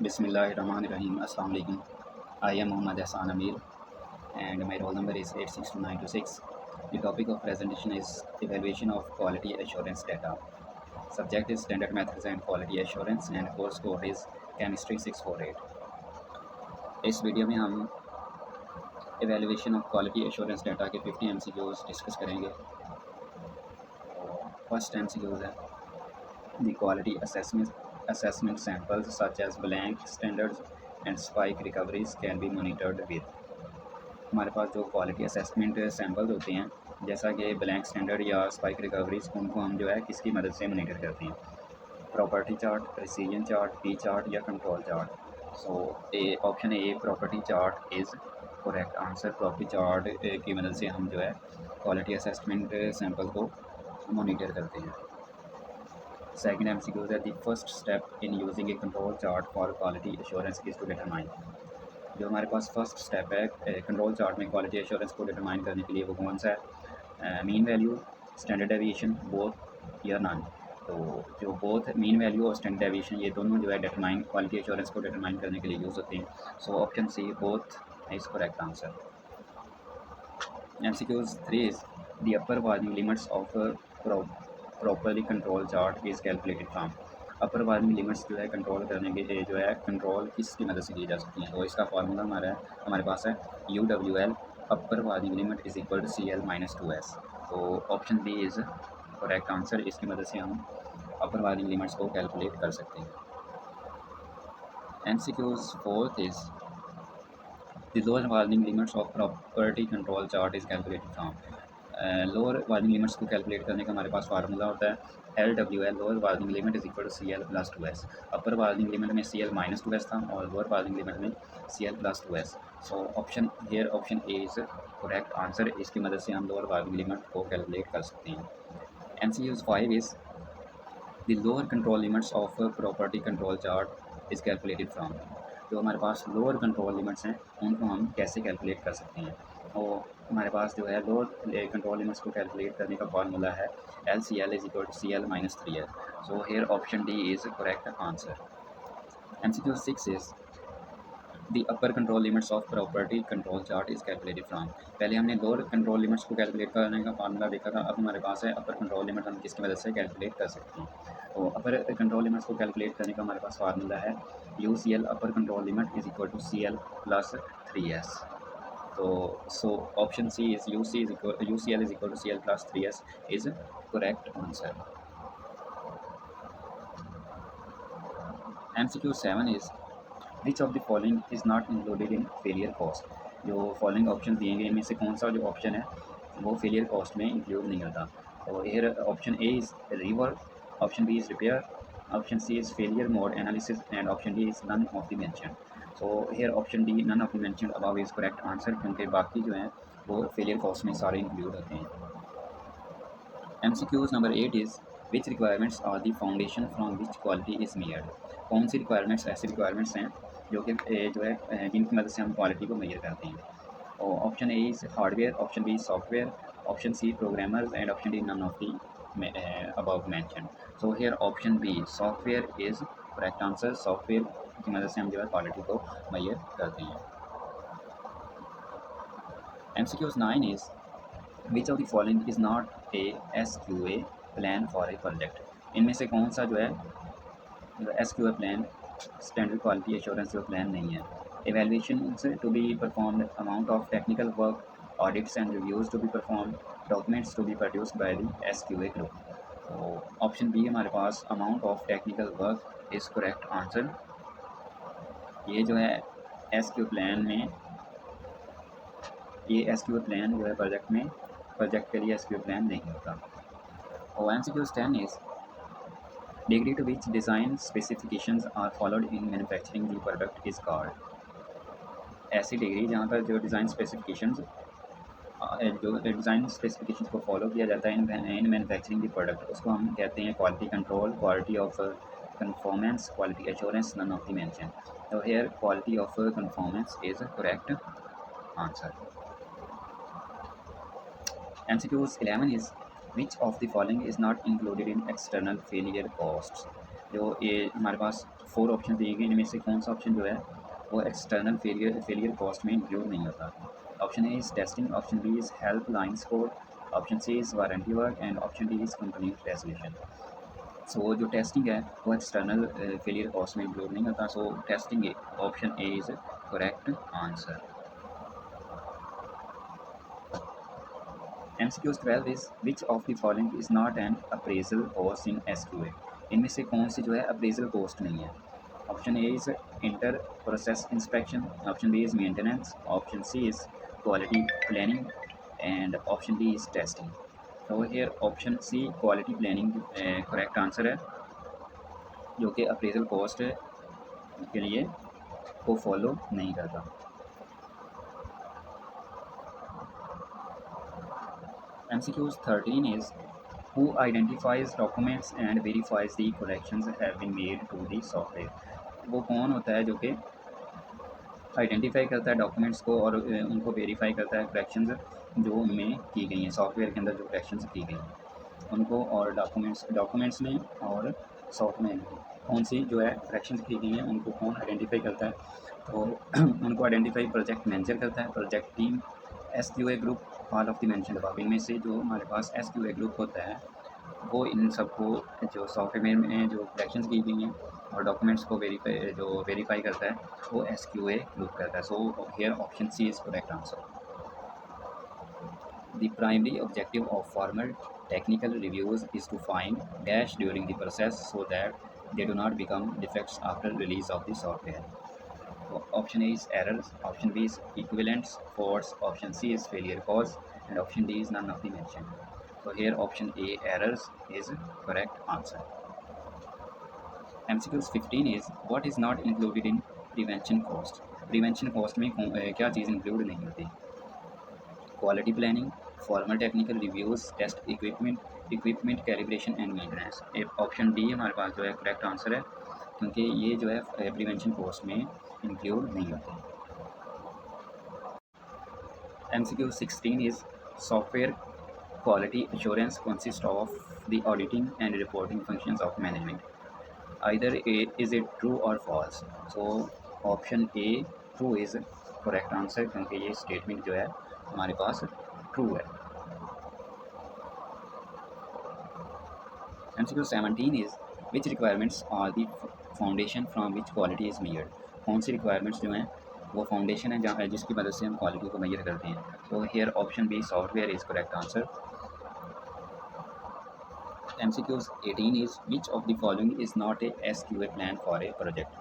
Bismillahirrahmanirrahim. Assalamu alaikum. I am Muhammad Hassan Amir and my roll number is 862926. The topic of presentation is evaluation of quality assurance data. Subject is standard methods and quality assurance and course code is chemistry 648. इस video में हम evaluation of quality assurance data के 50 MCQs discuss करेंगे। First MCQs है the quality assessment samples such as blank standards and spike recoveries can be monitored with। हमारे पास जो quality assessment samples होते हैं जैसा कि ब्लैंक स्टैंडर्ड या स्पाइक रिकवरीज, उनको हम जो है किसकी मदद से मॉनिटर करते हैं? Property chart, precision chart, P chart या control chart. So option A property chart is correct answer. Property chart की मदद से हम जो है क्वालिटी असेसमेंट सैम्पल को मॉनिटर करते हैं। सेकंड MCQ है the first step in using a control chart for quality assurance is to determine. जो हमारे पास फर्स्ट स्टेप है कंट्रोल चार्ट में क्वालिटी एश्योरेंस को डिटरमाइन करने के लिए, वो कौन सा है? Mean value, standard deviation, both या नन। तो जो बोथ मीन वैल्यू और स्टैंडर्ड डेविएशन ये दोनों जो है डिटरमाइन क्वालिटी एश्योरेंस को डिटरमाइन करने के लिए यूज़ होते हैं। So option C both is correct answer. MCQs 3 is the upper warning limits of a properly control chart is calculated from। Upper warning limits जो है कंट्रोल करने के जो है कंट्रोल किसकी मदद से की जा सकती हैं? तो इसका फार्मूला हमारे पास है UWL upper warning limit is equal to CL minus 2S। तो option B is correct answer. इसकी मदद से हम अपर वार्निंग लिमिट्स को कैलकुलेट कर सकते हैं। MCQs 4th is the lower warning limits of property control chart is calculated from। Lower warning limits को कैलकुलेट करने का हमारे पास फार्मूला होता है LWL lower warning limit is equal to CL plus 2S। Upper warning limit में CL minus 2S था और लोअर वार्निंग लिमिट में CL plus 2S। So option A is correct answer. इसकी मदद से हम लोअर वार्निंग लिमिट को calculate कर सकते हैं। MCQs 5 is the lower control limits of property control chart is calculated from. जो हमारे पास लोअर कंट्रोल लिमिट्स हैं उनको हम कैसे कैलकुलेट कर सकते हैं? और हमारे पास जो है लोअर कंट्रोल लिमिट्स को कैलकुलेट करने का फार्मूला है LCL is equal to CL minus 3L। So here option D is correct answer. MCQ 6 is the upper control limits of property control chart is calculated from. पहले हमने lower control limits को calculate करने का formula देखा था, अब हमारे पास है अपर कंट्रोल लिमिट, हम किसकी मदद से कैलकुलेट कर सकते हैं? तो अपर कंट्रोल लिमिट्स को कैलकुलेट करने का हमारे पास फार्मूला है UCL upper control limit is equal to CL plus 3S। तो so option C is UCL is equal to CL plus 3S is correct answer. MCQ 7 is which of the following is not included in failure cost. जो following option दिए गए इनमें से कौन सा जो option है वो फेलियर कॉस्ट में इंक्लूड नहीं होता? तो here option A is rework, option B is repair, option C is failure mode analysis and option D is none of the mention. So here option D none of the mention above is correct answer, क्योंकि बाकी जो हैं वो failure cost में सारे include होते हैं। MCQs number 8 is which requirements are the foundation from which quality is measured. कौन सी रिक्वायरमेंट्स ऐसी रिक्वायरमेंट्स हैं जो कि जो है जिनकी मदद से हम क्वालिटी को मेजर करते हैं? और option A is hardware, option B software, option C programmers and option D none of the above mention. So here option B software is correct answer. Software की मदद से हम जो है क्वालिटी को मेजर करते हैं। MCQs 9 is which of the following is not a SQA plan for a project. इनमें से कौन सा जो है SQA plan standard quality assurance जो प्लान नहीं है? Evaluations to be performed, amount of technical work, audits and reviews to be performed, documents to be produced by the SQA group। तो ऑप्शन बी हमारे पास amount of technical work is correct answer. ये जो है SQA plan में, ये SQA plan जो है प्रोजेक्ट के लिए SQA प्लान नहीं होता। और MCQ 10 is degree to which design specifications are followed in manufacturing the product is called. ऐसी डिग्री जहाँ पर जो डिज़ाइन स्पेसिफिकेशंस को फॉलो किया जाता है इन मैन्युफैक्चरिंग द प्रोडक्ट, उसको हम कहते हैं quality control, quality of conformance, quality assurance, none of the mention. तो here quality of conformance is correct answer. MCQs 11 is which of the following is not included in external failure costs. जो ये हमारे पास 4 option दिए गए, इनमें से कौन सा ऑप्शन जो है वो एक्सटर्नल फेलियर कॉस्ट में इंक्लूड नहीं होता? Option A is testing, option B is helpline support, option C is warranty work and option D is complaint resolution. So जो टेस्टिंग है वो एक्सटर्नल फेलियर कॉस्ट में इंक्लूड नहीं होता। So testing option A is correct answer. MCQs 12 is which of the following is not an appraisal cost in SQA? इनमें से कौन सी जो है अप्रेजल कॉस्ट नहीं है? Option A is inter process inspection, option B is maintenance, option C is quality planning and option D is testing. तो here option C quality planning correct answer है, जो कि अप्रेजल कॉस्ट के लिए को follow नहीं करता। MCQs 13 is who identifies documents and verifies the corrections have been made to the software? वो कौन होता है जो कि आइडेंटिफाई करता है डॉक्यूमेंट्स को और उनको वेरीफाई करता है करेक्शंस जो उनमें की गई हैं, सॉफ्टवेयर के अंदर जो करेक्शंस की गई हैं उनको, और डॉक्यूमेंट्स में और सॉफ्टवेयर में कौन सी जो है करेक्शंस की गई हैं उनको कौन आइडेंटिफाई करता है? तो उनको आइडेंटिफाई प्रोजेक्ट मैनेजर करता है, project team, SQA group, all of the mentioned above. इनमें से जो हमारे पास SQA ग्रुप होता है वो इन सबको जो सॉफ्टवेयर में जो करेक्शंस की गई हैं और डॉक्यूमेंट्स को वेरीफाई करता है वो SQA ग्रुप करता है। So here option C is correct answer. The primary objective of formal technical reviews is to find dash during the process so that they do not become defects after release of the software. Option A is errors, option B is equivalence, faults, option C is failure cause, and option D is none of the mentioned. So here option A errors is correct answer. MCQs 15 is what is not included in prevention cost? Prevention cost में क्या चीज़ include नहीं होती? Quality planning, formal technical reviews, test equipment calibration and maintenance. Option D हमारे पास जो है correct answer है, क्योंकि ये जो है प्रिवेंशन कॉस्ट में इंक्लूड नहीं होते। MCQ 16 is software quality assurance consists of the auditing and reporting functions of management. Either is it true or false? So option A true is correct answer, क्योंकि ये स्टेटमेंट जो है हमारे पास true है। MCQ 17 is which requirements are the foundation from which quality is measured? कौन सी requirements जो हैं वो फाउंडेशन है जहाँ जिसकी मदद से हम क्वालिटी को मेजर करते हैं? तो here option B software is correct answer. MCQs 18 is which of the following is not a SQA plan for a project?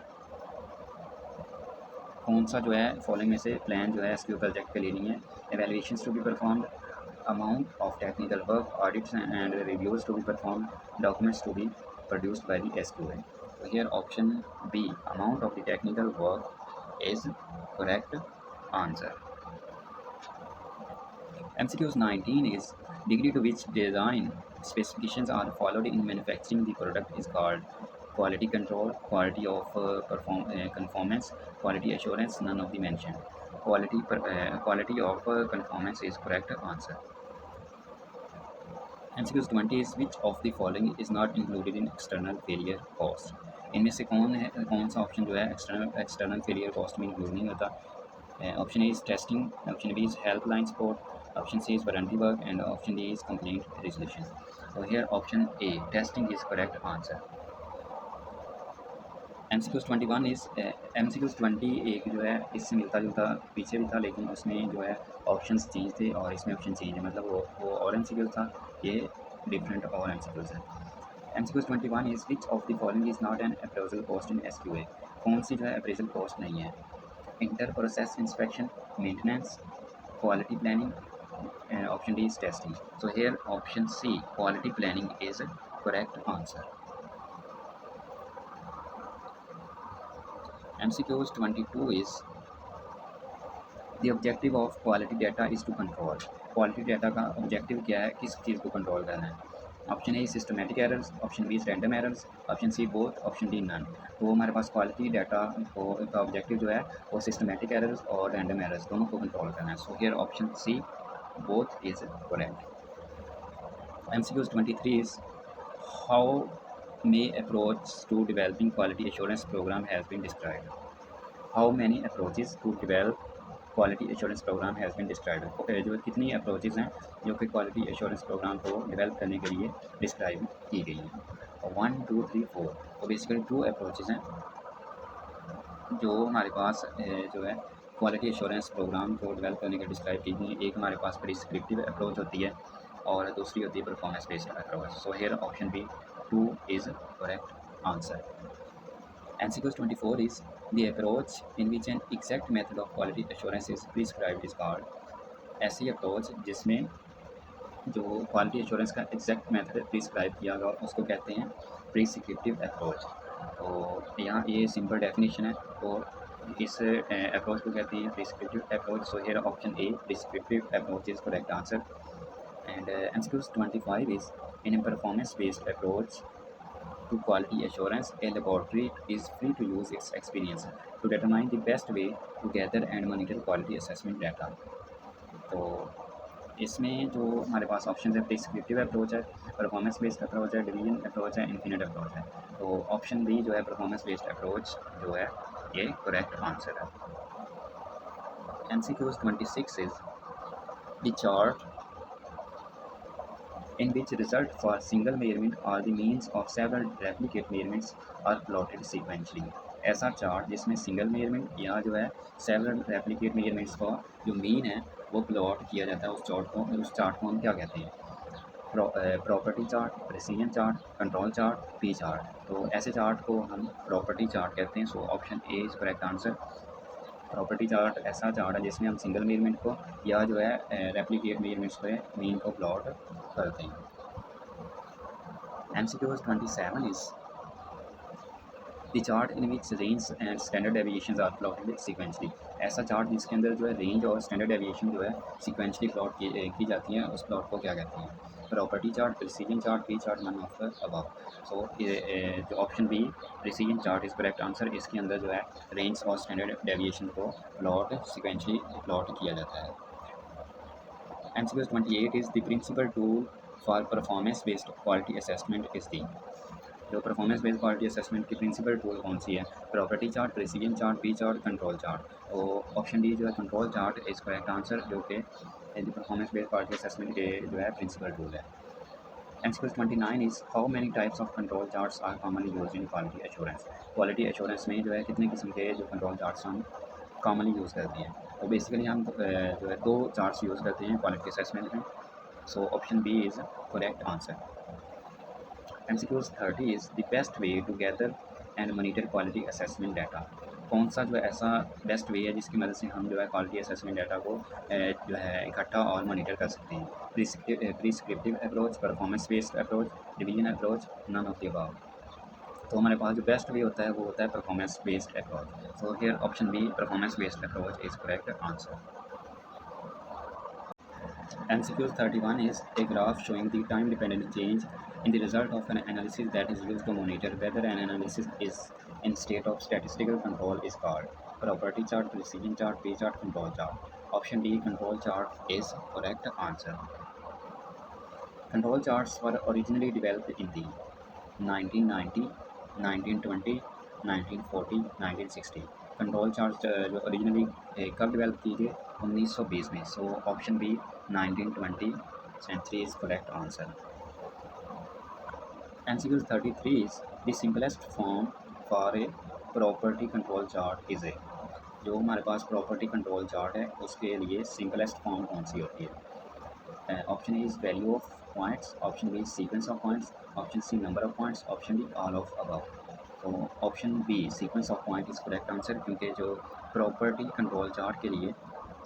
कौन सा जो है फॉलोइंग में से प्लान जो है SQA प्रोजेक्ट के लिए नहीं है? Evaluations to be performed, amount of technical work, audits and reviews to be performed, documents to be produced by the SQA. So here option B amount of the technical work is correct answer. MCQs 19 is degree to which design specifications are followed in manufacturing the product is called quality control, quality of conformance, quality assurance, none of the mentioned. Quality of conformance is correct answer. MCQs 20 is which of the following is not included in external failure cost? इनमें से कौन सा option जो है external failure cost में include नहीं होता? Option A is testing, option B is helpline support, option C is warranty work and option D is complaint resolution. तो here option A testing is correct answer. MCQs 21 is MCQs 20 एक जो है इससे मिलता जुलता पीछे भी था, लेकिन उसमें जो है ऑप्शंस चेंज थे और इसमें ऑप्शन चेंज है, मतलब वो और MCQs था, ये डिफरेंट और MCQs है। MCQs 21 is which of the following is not an appraisal cost in SQA? कौन सी जो है अप्रेजल कॉस्ट नहीं है? Inter process inspection, maintenance, quality planning, option D is testing. So here option C quality planning is correct answer. MCQs 22 is the objective of quality data is to control. Quality data का objective क्या है, किस चीज़ को control करना है? Option A systematic errors, option B random errors, option C both, option D none. तो हमारे पास क्वालिटी डाटा का ऑब्जेक्टिव जो है वो सिस्टमेटिक एरर्स और रैंडम एरर्स दोनों को कंट्रोल करना है। So here option C both is correct. MCQs 23 is how may approach to developing quality assurance program has been described. How many approaches to develop quality assurance program has been described. जो कितनी approaches हैं जो कि quality assurance program को develop करने के लिए describe की गई हैं। 1 2 3 4 तो बेसिकली 2 अप्रोचेज़ हैं जो हमारे पास जो है क्वालिटी एश्योरेंस प्रोग्राम को डेवलप करने के डिस्क्राइब की गई हैं। एक हमारे पास प्रिस्क्रिप्टिव अप्रोच होती है और दूसरी होती है performance based approach. So here option B 2 is correct answer. MCQ 24 is the approach in which an exact method of quality assurance is prescribed is called। ऐसी अप्रोच जिसमें जो क्वालिटी एश्योरेंस का एग्जैक्ट मेथड प्रिस्क्राइब किया गया उसको कहते हैं prescriptive approach. तो यहाँ ये सिंपल डेफिनेशन है। तो इस अप्रोच को कहते हैं prescriptive approach. So here option A prescriptive approach is correct answer. And MCQ 25 is in a performance based approach to quality assurance, a laboratory is free to use its experience to determine the best way to gather and monitor quality assessment data। तो इसमें जो हमारे पास option है prescriptive approach है, performance based approach है, division approach है, infinite approach है। तो ऑप्शन बी जो है परफॉर्मेंस बेस्ड अप्रोच जो है ये करेक्ट आंसर है। MCQ 26 is the chart in which result for single measurement or the means of several replicate measurements are plotted sequentially। ऐसा चार्ट जिसमें सिंगल मेजरमेंट या जो है सेवरल रेप्लिकेट मेजरमेंट्स का जो मीन है वो प्लॉट किया जाता है। उस चार्ट को हम क्या कहते हैं? Property chart, precision chart, control chart, P chart. तो ऐसे चार्ट को हम प्रॉपर्टी चार्ट कहते हैं। So option A is correct answer. Property chart ऐसा चार्ट है जिसमें हम सिंगल मेजरमेंट को या जो है रेप्लिकेट मेजरमेंट्स पे मीन को प्लॉट करते हैं। MCQ 27 is the chart in which range and standard deviations are plotted sequentially। ऐसा चार्ट जिसके अंदर जो है रेंज और स्टैंडर्ड डेविएशन जो है सीक्वेंशली प्लॉट की जाती हैं उस प्लॉट को क्या कहते हैं? Property chart, precision chart, P chart, none of the above. So जो option B precision chart is correct answer. इसके अंदर जो है रेंज और स्टैंडर्ड डेविएशन को प्लॉट सीक्वेंशली प्लॉट किया जाता है। MCQ 28 is the principal tool for performance based quality assessment is the। जो परफॉर्मेंस बेस्ड क्वालिटी असेसमेंट की प्रिंसिपल टूल कौन सी है? Property chart, precision chart, P chart, control chart. तो ऑप्शन डी जो है control chart is correct answer जो कि परफॉर्मेंस बेस्ड क्वालिटी असेसमेंट के जो है प्रिंसिपल टूल है। MCQ 29 is how many types of control charts are commonly use in quality assurance. Quality assurance में जो है कितने किस्म के जो कंट्रोल चार्ट्स हम कॉमनली यूज़ करते हैं? तो बेसिकली हम जो है 2 चार्ट्स यूज़ करते हैं क्वालिटी असेसमेंट में। So option B is correct answer. MCQ 30 is the best way to gather and monitor quality assessment data। कौन सा जो है ऐसा बेस्ट वे है जिसकी मदद से हम जो है क्वालिटी असेसमेंट डाटा को जो है इकट्ठा और मॉनिटर कर सकते हैं? Prescriptive approach, performance based approach, division approach, none of the above. तो हमारे पास जो बेस्ट वे होता है वो होता है performance based approach. So here option B performance based approach is correct answer. MCQ 31 is a graph showing the time dependent change in the result of an analysis that is used to monitor whether an analysis is in state of statistical control is called property chart, precision chart, P chart, control chart। Option D control chart is correct answer। Control charts were originally developed in the 1990, 1920, 1940, 1960। Control chart जो originally कब develop की गई? 1920 में। So option B 1920 century is correct answer. MCQ 33 is the simplest form for a property control chart is a। जो हमारे पास property control chart है उसके लिए सिंपलेस्ट फॉर्म कौन सी होती है? Option A is value of points, option B sequence of points, option C number of points, option D all of above. तो option B sequence of point is correct answer क्योंकि जो property control chart के लिए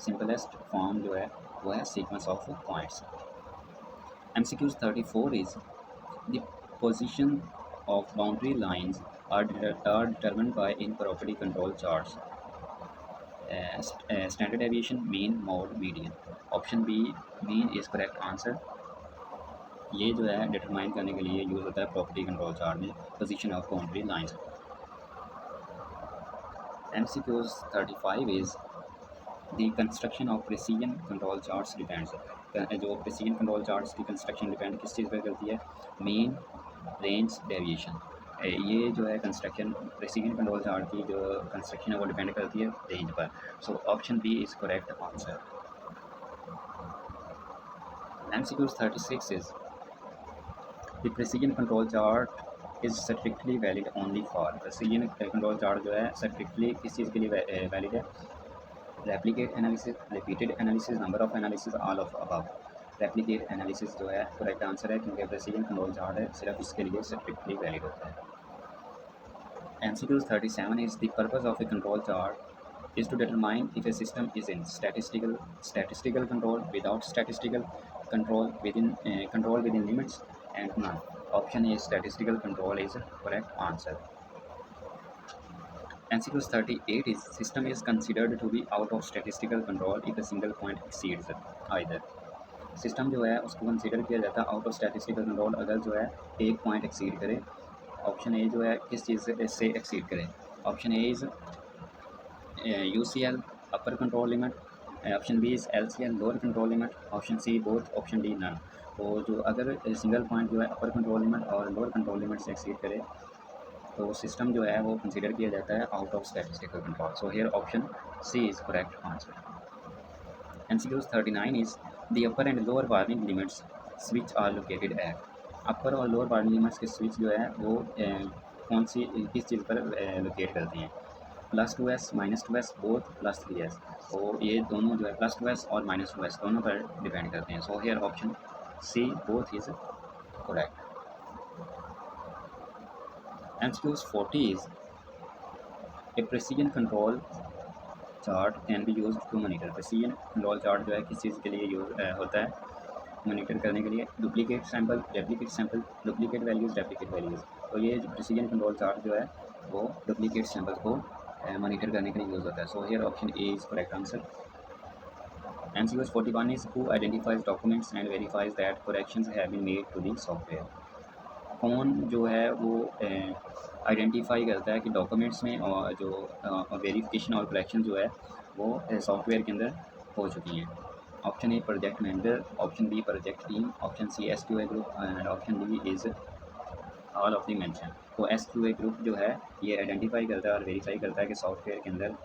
simplest form जो है वो है sequence of points. MCQ 34 is the position of boundary lines are determined by in property control charts standard deviation, mean, mode, median। Option B mean is correct answer. ये जो है determine करने के लिए यूज़ होता है प्रॉपर्टी कंट्रोल चार्ट में position of boundary lines. MCQ 35 is the construction of precision control charts depends. जो प्रिसीजन कंट्रोल चार्ट्स की कंस्ट्रक्शन डिपेंड किस चीज़ पर करती है? Mean, range deviation. ये जो है कंस्ट्रक्शन प्रेसिजन कंट्रोल चार्ट की जो कंस्ट्रक्शन है वो डिपेंड करती है रेंज पर। So option B is correct answer. MCQ 36 is the precision control chart is strictly valid only for precision control chart जो है strictly किस चीज़ के लिए वैलिड है? Replicate analysis, repeated analysis, number of analysis, all of above. Replicate analysis जो है correct answer है क्योंकि प्रेसिजन कंट्रोल चार्ट है सिर्फ इसके लिए स्ट्रिक्टली वैलिड होता है। MCQ 37 is the purpose of a control chart is to determine if a system is in statistical control, without statistical control, within limits, and none. Option A statistical control is correct answer. MCQ 38 is system is considered to be out of statistical control if a single point exceeds either. System जो है उसको consider किया जाता है out of statistical control अगर जो है एक पॉइंट एक्सीड करे। ऑप्शन ए जो है किस चीज़ से एक्सीड करे? Option A is UCL upper control limit, option B is LCL lower control limit, option C both, option D none. तो जो अगर सिंगल पॉइंट जो है अपर कंट्रोल लिमिट और लोअर कंट्रोल लिमिट से एक्सीड करे तो सिस्टम जो है वो कंसीडर किया जाता है out of statistical control. So here option C is correct answer. MCQ 39 is the upper and lower warning limits switch are located at. अपर और लोअर वार्निंग लिमिट्स के स्विच जो है वो कौन सी किस चीज़ पर लोकेट करते हैं? +2s, -2s, both, +3s। तो ये दोनों जो है +2s और -2s दोनों पर डिपेंड करते हैं। So here option C both is correct. MCQ 40 is a precision control chart can be use to monitor. Precision control chart जो है किस चीज़ के लिए यूज होता है मॉनिटर करने के लिए? Duplicate sample, duplicate values. तो ये जो प्रेसिजन कंट्रोल चार्ट जो है वो डुप्लीकेट सैंपल को मॉनिटर करने के लिए यूज़ होता है। So here option A is correct answer. MCQ 41 is who identifies documents and verifies that corrections have been made to the software। कौन जो है वो आइडेंटिफाई करता है कि डॉक्यूमेंट्स में और जो वेरिफिकेशन और करेक्शन जो है वो सॉफ्टवेयर के अंदर हो चुकी हैं? Option A project manager, option B project team, option C SQA group and option D is all of the mention. तो SQA ग्रुप जो है ये आइडेंटिफाई करता है और वेरीफाई करता है कि सॉफ्टवेयर के अंदर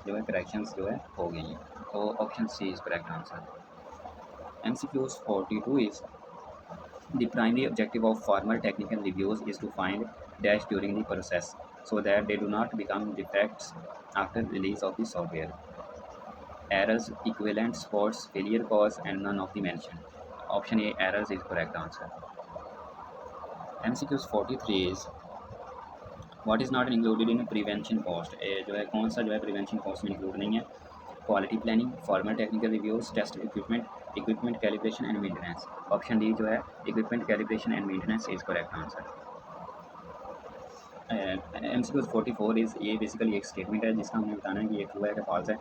जो है करेक्शंस जो है हो गई हैं। तो option C is correct answer. MCQ 42 is the primary objective of formal technical reviews is to find dash during the process so that they do not become defects after release of the software. Errors, equivalent sports, failure cause, and none of the mentioned. Option A errors is correct answer. MCQs 43 is what is not included in prevention cost? जो है कौन सा जो है prevention cost में include नहीं है? Quality planning, formal technical reviews, test equipment calibration and maintenance. Option D जो है equipment calibration and maintenance is correct answer. MCQ 44 is ये बेसिकली एक स्टेटमेंट है जिसका हमें बताना है कि ये ट्रू है कि फॉल्स है।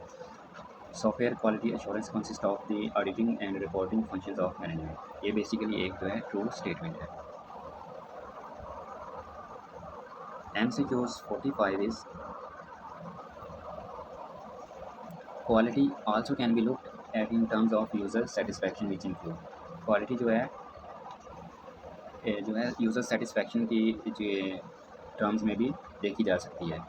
Software quality assurance consist of the auditing and reporting functions of management. ये बेसिकली एक जो है ट्रू स्टेटमेंट है। MCQ 45 is quality also can be looked at in terms of user satisfaction which include. Quality जो है user satisfaction की जो terms में भी देखी जा सकती है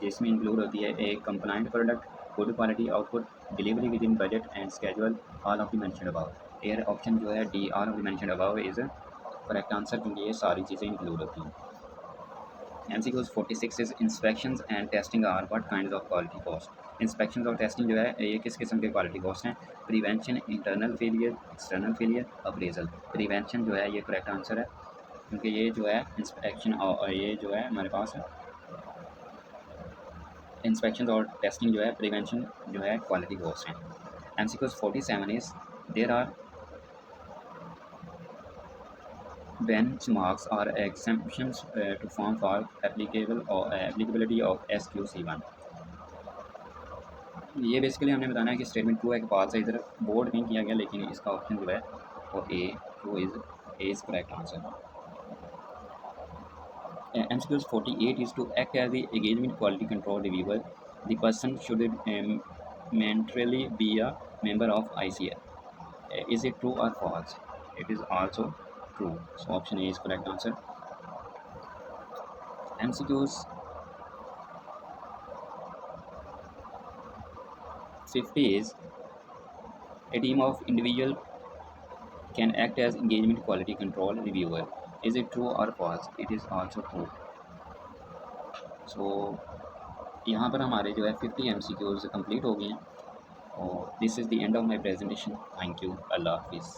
जिसमें इंक्लूड होती है एक compliant product, good quality output, delivery within budget and schedule, all of the mentioned above. Here option जो है D all of the mentioned above is correct answer क्योंकि ये सारी चीज़ें इंक्लूड होती हैं। MCQ 46 is inspections and testing are what kinds of quality cost? Inspection और testing जो है ये किस किस्म के क्वालिटी कॉस्ट हैं? Prevention, internal failure, external failure, appraisal. Prevention जो है ये करेक्ट आंसर है क्योंकि ये जो है इंस्पेक्शन और ये जो है हमारे पास इंस्पेक्शन और टेस्टिंग जो है प्रिवेंशन जो है क्वालिटी कॉस्ट हैं। MCQ 47 is there are benchmarks or exemptions to form for applicability of SQC1। ये बेसिकली हमने बताना है कि स्टेटमेंट ट्रू है कि फॉल्स है। इधर बोर्ड नहीं किया गया लेकिन इसका ऑप्शन जो है वो A true is correct answer. MCQ 48 is to act as the engagement quality control reviewer. The person should mandatorily be a member of ICL. Is it true or false? It is also true. So option A is correct answer. MCQs 50 is a team of individual can act as engagement quality control reviewer. Is it true or false? It is also true. So यहाँ पर हमारे जो है 50 MCQs complete हो गए हैं और this is the end of my presentation. Thank you. अल्लाह हाफिज़।